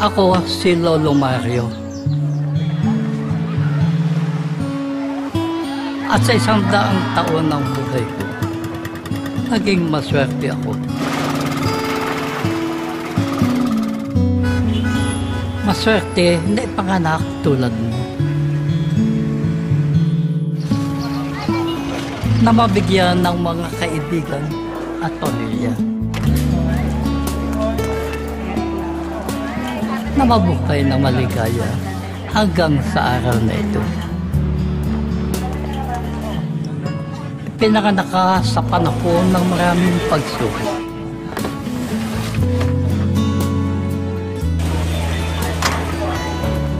Ako si Lolo Mario. At sa 100 taon ng buhay ko, naging maswerte ako. Maswerte na ipanganak tulad mo. Na mabigyan ng mga kaibigan at pamilya. Na mabuhay ng maligaya hanggang sa araw na ito. Pinanganak ka sa panahon ng maraming pagsubok.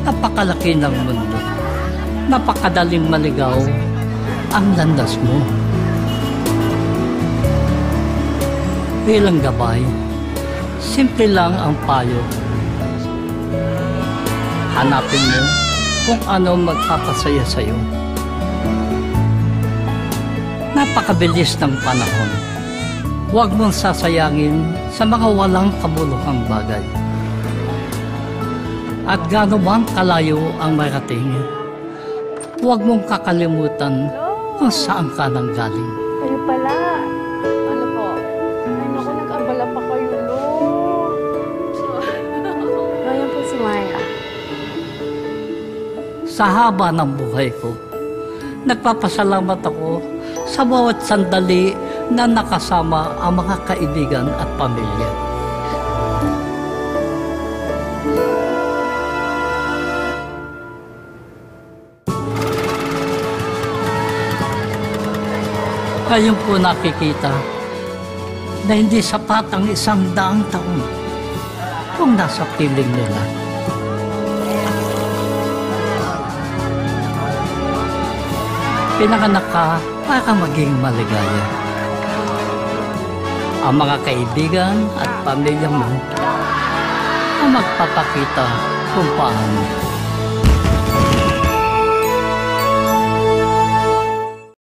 Napakalaki ng mundo. Napakadaling maligaw ang landas mo. Bilang gabay, simple lang ang payo. Hanapin mo kung ano magpapasaya sa'yo. Napakabilis ng panahon. Huwag mong sasayangin sa mga walang kabuluhang bagay. At gaano bang kalayo ang marating, huwag mong kakalimutan kung saan ka nang galing. Kayo pala. Ano po? Ay, naku, nag-abala pa kayo, Lo. Ngayon po si Maya. Sa haba ng buhay ko, nagpapasalamat ako sa bawat sandali na nakasama ang mga kaibigan at pamilya. Ngayon po nakikita na hindi sapat ang 100 taon kung nasa piling nila. Pinanganak ka para maging maligaya. Ang mga kaibigan at pamilya mo ang magpapakita kung paano.